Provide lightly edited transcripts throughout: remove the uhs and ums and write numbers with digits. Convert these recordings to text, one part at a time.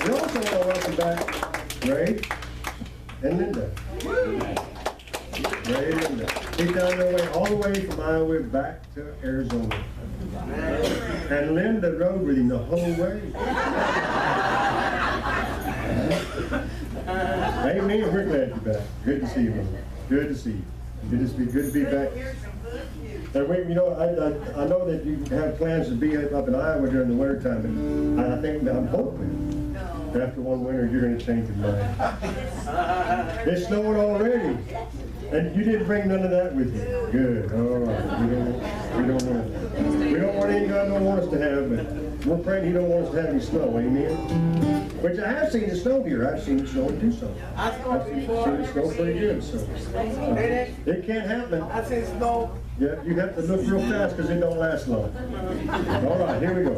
We also want to welcome back Ray and Linda. Ray and Linda. They found their way all the way from Iowa back to Arizona. And Linda rode with him the whole way. Amen. We're glad you're back. Good to see you, brother. Good to see you. Good to be back. And we, you know, I know that you have plans to be up in Iowa during the winter time, and I'm hoping after one winter you're going to change your mind. It's snowing already, and you didn't bring none of that with you. Good. All right. We don't want any God don't want us to have, but we're praying He don't want us to have any snow. Amen. Which I have seen the snow here. I've seen it snow in Tucson. I've seen it snow pretty good. So it can't happen. I said snow. Yeah, you have to look real fast because it don't last long. All right, here we go.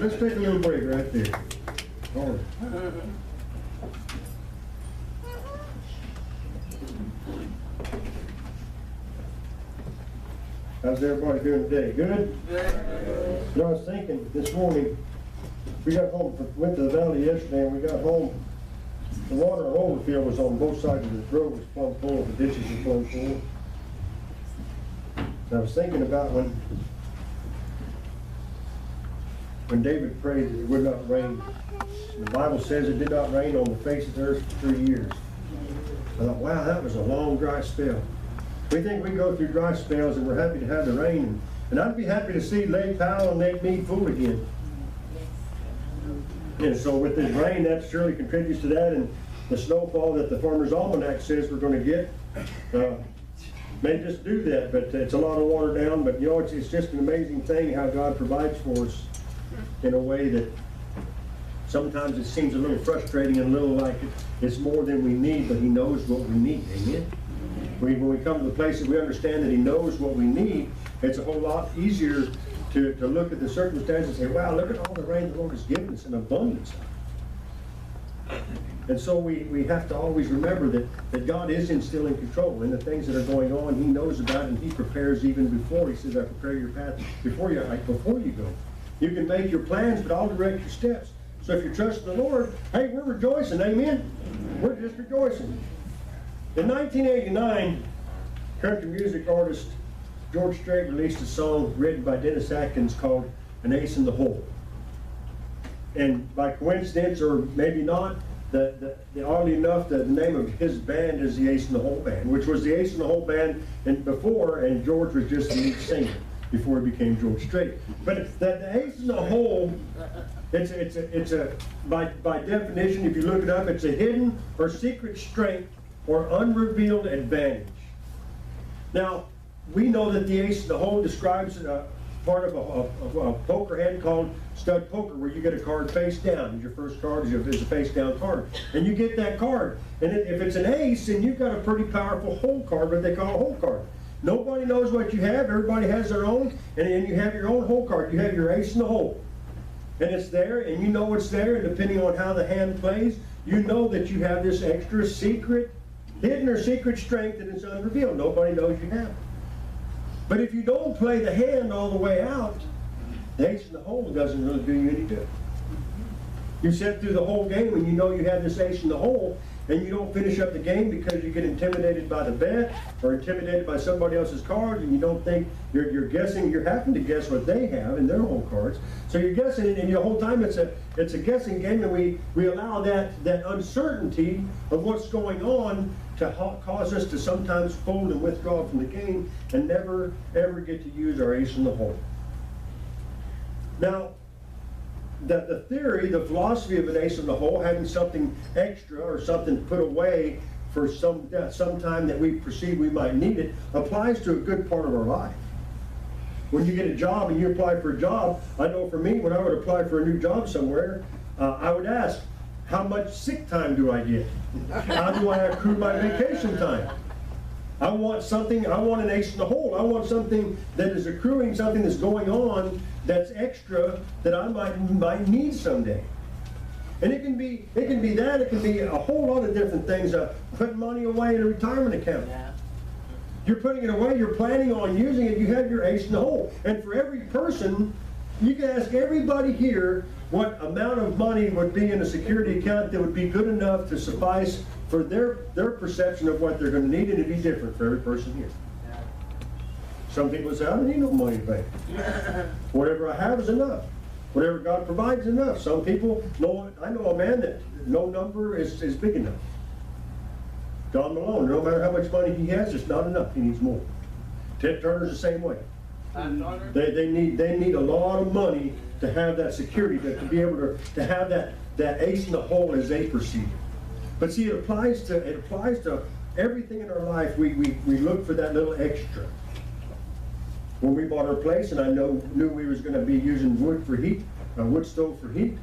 Let's take a little break right there. All right. How's everybody doing today? Good? You know, I was thinking this morning, we got home, went to the valley yesterday, and we got home. The water on overfield was on both sides of the road, was plumb full, the ditches were plumb full. So I was thinking about when David prayed that it would not rain. The Bible says it did not rain on the face of the earth for 3 years. I thought, wow, that was a long dry spell. We think we go through dry spells and we're happy to have the rain. And I'd be happy to see Lake Powell and Lake Mead full again. And so with this rain, that surely contributes to that, and the snowfall that the Farmer's Almanac says we're going to get may just do that, but it's a lot of water down. But you know, it's just an amazing thing how God provides for us in a way that sometimes it seems a little frustrating and a little like it's more than we need, but He knows what we need. Amen. When we come to the place that we understand that He knows what we need, it's a whole lot easier to look at the circumstances and say, wow, look at all the rain the Lord has given us in abundance. And so we have to always remember that God is still in control, and the things that are going on, He knows about, and He prepares even before. He says, I prepare your path before you go. You can make your plans, but I'll direct your steps. So if you trust the Lord, hey, we're rejoicing, amen? We're just rejoicing. In 1989, country music artist George Strait released a song written by Dennis Atkins called An Ace in the Hole. And by coincidence, or maybe not, oddly enough, the name of his band is the Ace in the Hole Band, which was the Ace in the Hole Band and George was just the lead singer before he became George Strait. But the Ace in the Hole, by definition, if you look it up, it's a hidden or secret strength or unrevealed advantage. Now, we know that the Ace in the Hole describes part of a poker hand called stud poker, where you get a card face down, and your first card is a face down card. And you get that card. And if it's an ace, then you've got a pretty powerful hole card, what they call a hole card. Nobody knows what you have, everybody has their own, and you have your own hole card. You have your ace in the hole. And it's there, and you know it's there, and depending on how the hand plays, you know that you have this extra secret, hidden or secret strength that is unrevealed. Nobody knows you have it. But if you don't play the hand all the way out, the ace in the hole doesn't really do you any good. You sit through the whole game and you know you have this ace in the hole, and you don't finish up the game because you get intimidated by the bet or intimidated by somebody else's cards, and you don't think you're guessing. You're having to guess what they have in their hole cards. So you're guessing it, and the whole time it's a guessing game, and we allow that uncertainty of what's going on to cause us to sometimes fold and withdraw from the game and never ever get to use our ace in the hole. Now, the theory, the philosophy of an ace in the hole, having something extra or something put away for some time that we perceive we might need it, applies to a good part of our life. When you get a job and you apply for a job, I know for me, when I would apply for a new job somewhere, I would ask, how much sick time do I get? How do I accrue my vacation time? I want an ace in the hole. I want something that is accruing, something that's going on that's extra that I might need someday. And it can be that, it can be a whole lot of different things. Putting money away in a retirement account. Yeah. You're putting it away, you're planning on using it, you have your ace in the hole. And for every person, you can ask everybody here what amount of money would be in a security account that would be good enough to suffice for their perception of what they're going to need, and it'd be different for every person here. Yeah. Some people say, I don't need no money to pay. Whatever I have is enough. Whatever God provides is enough. Some people I know a man that no number is big enough. Don Malone, no matter how much money he has, it's not enough. He needs more. Ted Turner's the same way. They need a lot of money to have that security, to be able to have that ace in the hole as they perceive it. But see, it applies to everything in our life. We look for that little extra. When we bought our place, and I knew we was going to be using wood for heat, a wood stove for heat,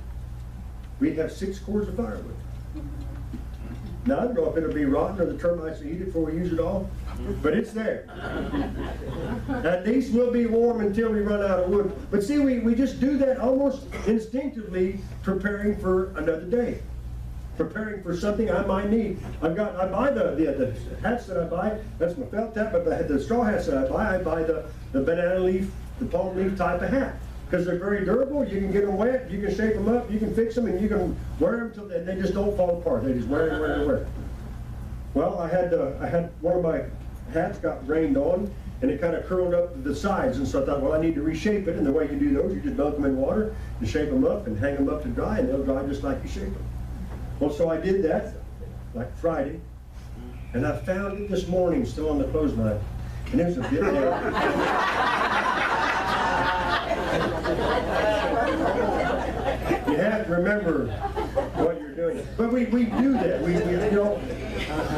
we'd have 6 cords of firewood. Now, I don't know if it'll be rotten or the termites will eat it before we use it all, but it's there. At least we'll be warm until we run out of wood. But see, we just do that almost instinctively, preparing for another day. Preparing for something I might need. I buy the hats that I buy, that's my felt hat, but the straw hats that I buy the banana leaf, the palm leaf type of hat. Because they're very durable, you can get them wet, you can shape them up, you can fix them, and you can wear them until they just don't fall apart. They just wear. Well, I had one of my hats got rained on, and it kind of curled up to the sides, and so I thought, well, I need to reshape it, and the way you do those, you just dunk them in water, and shape them up, and hang them up to dry, and they'll dry just like you shape them. Well, so I did that, like Friday, and I found it this morning still on the clothesline, and it was a bit You have to remember what you're doing. But we do that.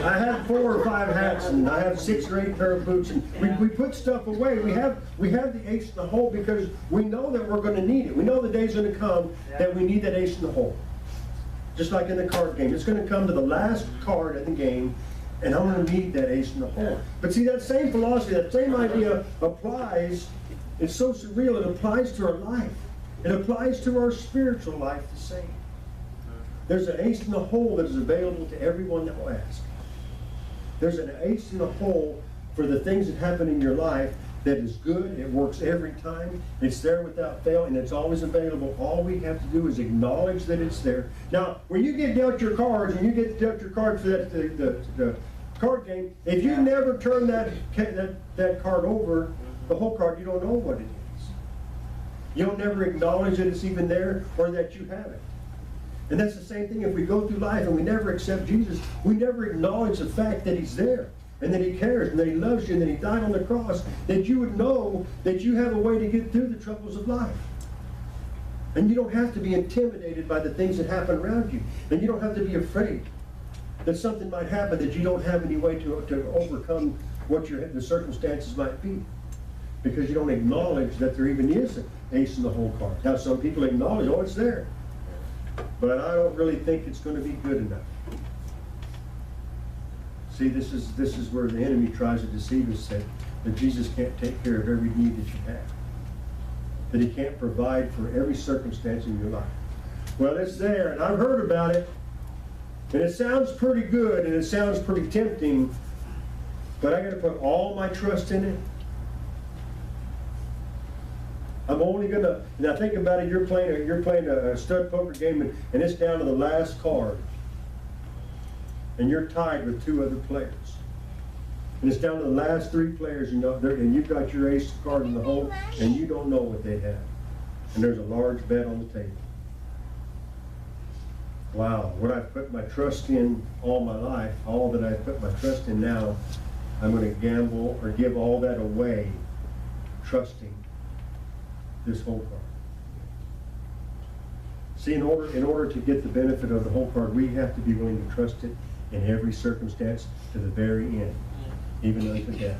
I have 4 or 5 hats, and I have 6 or 8 pair of boots, and we put stuff away. We have the ace in the hole because we know that we're going to need it. We know the day's going to come that we need that ace in the hole. Just like in the card game. It's going to come to the last card in the game, and I'm going to need that ace in the hole. But see, that same philosophy, that same idea applies. It's so surreal, it applies to our life. It applies to our spiritual life the same. There's an ace in the hole that is available to everyone that will ask. There's an ace in the hole for the things that happen in your life that is good. It works every time. It's there without fail, and it's always available. All we have to do is acknowledge that it's there. Now, when you get dealt your cards, and you get dealt your cards for the card game, if you never turn that card over, the whole card, you don't know what it is. You don't never acknowledge that it's even there or that you have it. And that's the same thing if we go through life and we never accept Jesus. We never acknowledge the fact that He's there, and that He cares, and that He loves you, and that He died on the cross, that you would know that you have a way to get through the troubles of life. And you don't have to be intimidated by the things that happen around you. And you don't have to be afraid that something might happen that you don't have any way to overcome what the circumstances might be. Because you don't acknowledge that there even is an ace in the hole card. Now, some people acknowledge, oh, it's there. But I don't really think it's going to be good enough. See, this is where the enemy tries to deceive us, that Jesus can't take care of every need that you have. That He can't provide for every circumstance in your life. Well, it's there, and I've heard about it. And it sounds pretty good, and it sounds pretty tempting. But I got to put all my trust in it. I'm only gonna. Now think about it. You're playing a stud poker game, and it's down to the last card, and you're tied with two other players, and it's down to the last three players, and you've got your ace card in the hole, and you don't know what they have, and there's a large bet on the table. Wow, what I've put my trust in all my life, all that I've put my trust in now, I'm going to gamble or give all that away, trusting this whole card. See, in order to get the benefit of the whole card, we have to be willing to trust it in every circumstance to the very end, even unto death.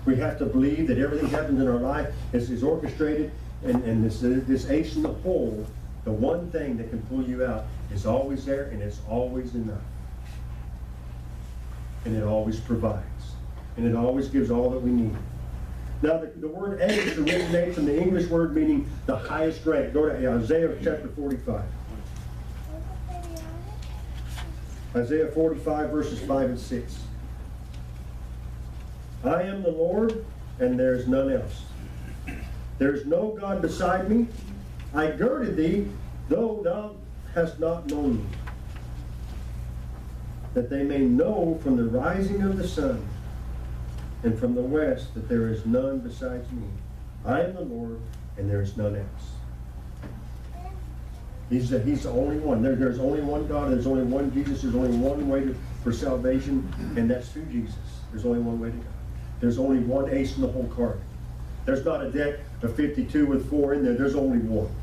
We have to believe that everything that happens in our life is orchestrated, and this ace in the hole, the one thing that can pull you out, is always there, and it's always enough. And it always provides. And it always gives all that we need. Now, the word ace originates from the English word meaning the highest rank. Go to Isaiah chapter 45. Isaiah 45, verses 5 and 6. I am the Lord, and there is none else. There is no God beside me. I girded thee, though thou hast not known me, that they may know from the rising of the sun and from the west that there is none besides me. I am the Lord, and there is none else. He's the only one. There's only one God. There's only one Jesus. There's only one way for salvation, and that's through Jesus. There's only one way to go. There's only one ace in the whole card. There's not a deck of 52 with 4 in there. There's only one.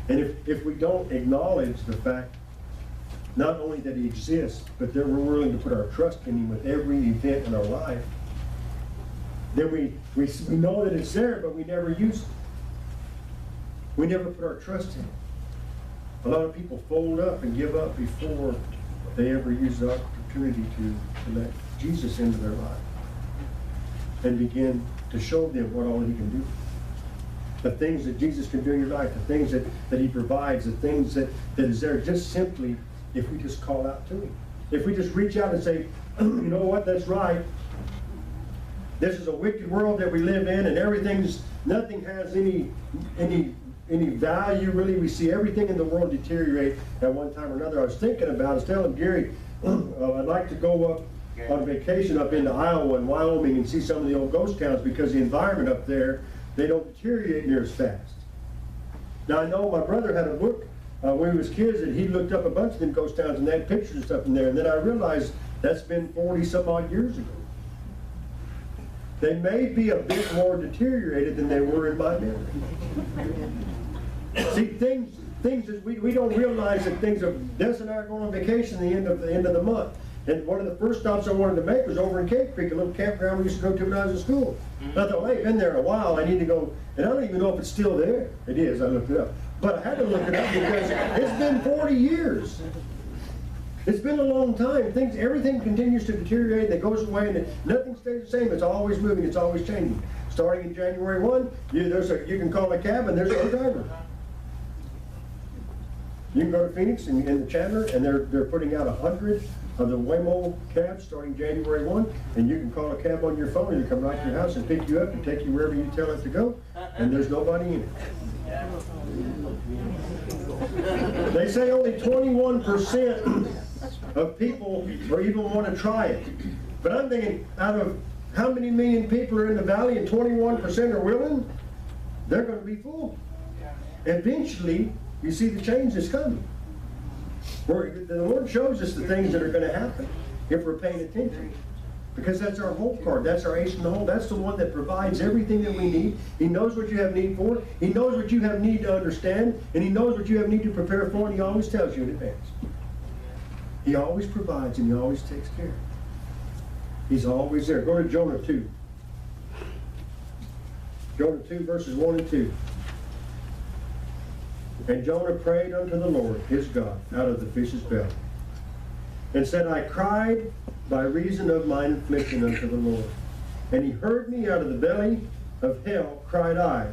And if we don't acknowledge the fact, not only that He exists, but that we're willing to put our trust in Him with every event in our life, then we know that it's there, but we never use it. We never put our trust in it. A lot of people fold up and give up before they ever use the opportunity to let Jesus into their life and begin to show them what all He can do. The things that Jesus can do in your life, the things that He provides, the things that is there just simply if we just call out to Him. If we just reach out and say, you know what, that's right. This is a wicked world that we live in, and nothing has any value really. We see everything in the world deteriorate at one time or another. I was telling Gary, I'd like to go up on vacation up into Iowa and Wyoming and see some of the old ghost towns, because the environment up there, they don't deteriorate near as fast. Now, I know my brother had a book when he was kids, and he looked up a bunch of them ghost towns, and they had pictures and stuff in there, and then I realized that's been 40 some odd years ago. They may be a bit more deteriorated than they were in my memory. See, things that we don't realize that things are. Des and I are going on vacation at the end of the month. And one of the first stops I wanted to make was over in Cave Creek, a little campground we used to go to when I was in school. I thought, well, I've been there a while, I need to go, and I don't even know if it's still there. It is, I looked it up. But I had to look it up because it's been 40 years. It's been a long time. Everything continues to deteriorate, and it goes away, and nothing stays the same. It's always moving, it's always changing. Starting in January 1, you can call a cab and there's no driver. You can go to Phoenix and the Chandler, and they're putting out 100 of the Waymo cabs starting January 1, and you can call a cab on your phone and you come right to your house and pick you up and take you wherever you tell it to go, and there's nobody in it. They say only 21% of people or even want to try it. But I'm thinking, out of how many million people are in the valley and 21% are willing, they're going to be full. Eventually, you see the change is coming. The Lord shows us the things that are going to happen if we're paying attention. Because that's our hope card. That's our ace in the hole. That's the one that provides everything that we need. He knows what you have need for. He knows what you have need to understand. And He knows what you have need to prepare for. And He always tells you in advance. He always provides and He always takes care. He's always there. Go to Jonah 2. Jonah 2 verses 1 and 2. And Jonah prayed unto the Lord his God out of the fish's belly, and said, I cried by reason of mine affliction unto the Lord. And He heard me out of the belly of hell, cried I,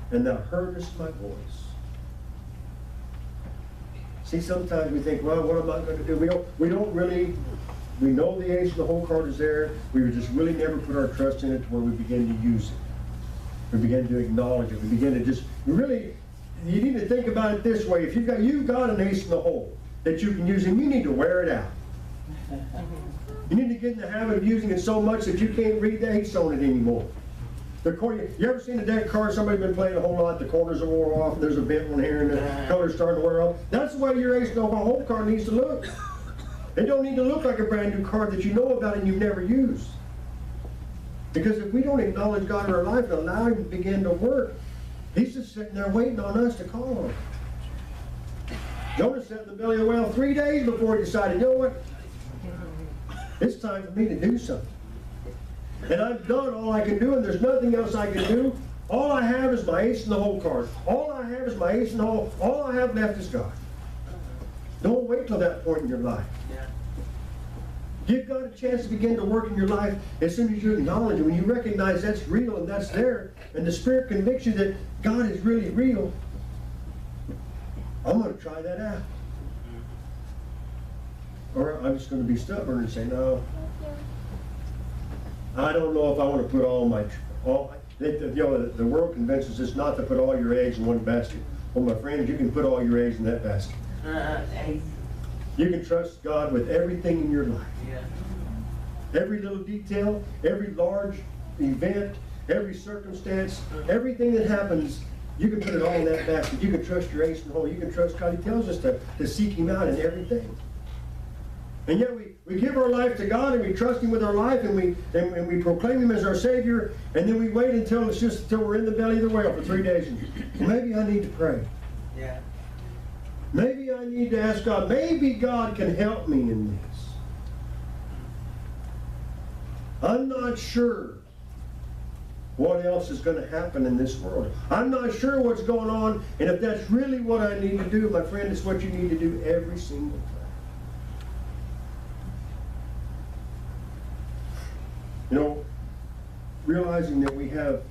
and Thou heardest my voice. See, sometimes we think, well, what am I going to do? We don't really, we know the ace of the whole card is there. We just really never put our trust in it to where we begin to use it. We begin to acknowledge it. We begin to just really. You need to think about it this way. If you've got an ace in the hole that you can use, and you need to wear it out. You need to get in the habit of using it so much that you can't read the ace on it anymore. You ever seen a deck of cards somebody's been playing a whole lot, the corners are wore off, and there's a bent one here, and the color's starting to wear off? That's the way your ace in the hole card needs to look. It don't need to look like a brand new card that you know about and you've never used. Because if we don't acknowledge God in our life and allow Him to begin to work, He's just sitting there waiting on us to call on Him. Jonah sat in the belly of the whale 3 days before he decided, you know what? It's time for me to do something. And I've done all I can do, and there's nothing else I can do. All I have is my ace in the hole card. All I have is my ace in the hole. All I have left is God. Don't wait till that point in your life. Give God a chance to begin to work in your life as soon as you acknowledge it. When you recognize that's real and that's there, and the Spirit convicts you that God is really real, I'm going to try that out. Or I'm just going to be stubborn and say, no, I don't know if I want to put the world convinces us not to put all your eggs in one basket. Well, my friends, you can put all your eggs in that basket. You can trust God with everything in your life. Every little detail, every large event, every circumstance, everything that happens, you can put it all in that basket. You can trust your ace in the hole. You can trust God. He tells us to seek Him out in everything. And yet we give our life to God and we trust Him with our life and we proclaim Him as our Savior, and then we wait until we're in the belly of the whale for 3 days. And maybe I need to pray. Yeah. Maybe I need to ask God. Maybe God can help me in this. I'm not sure what else is going to happen in this world. I'm not sure what's going on, and if that's really what I need to do, my friend, it's what you need to do every single time. You know, realizing that we have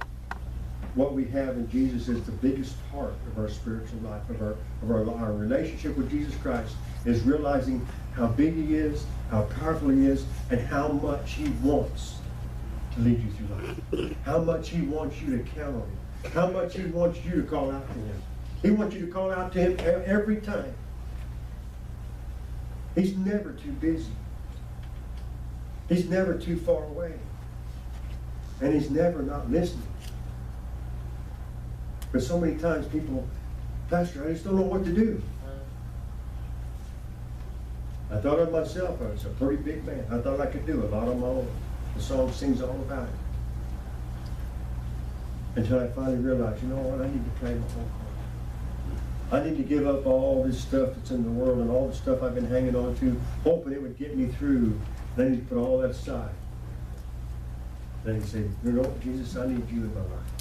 what we have in Jesus is the biggest part of our spiritual life, of our relationship with Jesus Christ, is realizing how big He is, how powerful He is, and how much He wants to lead you through life. How much He wants you to count on Him. How much He wants you to call out to Him. He wants you to call out to Him every time. He's never too busy. He's never too far away. And He's never not listening. But so many times people, Pastor, I just don't know what to do. I thought of myself, I was a pretty big man. I thought I could do a lot on my own. The song sings all about it. Until I finally realized, you know what, I need to play my whole card. I need to give up all this stuff that's in the world and all the stuff I've been hanging on to, hoping it would get me through. Then I need to put all that aside. Then He said, you know what, Jesus, I need you in my life.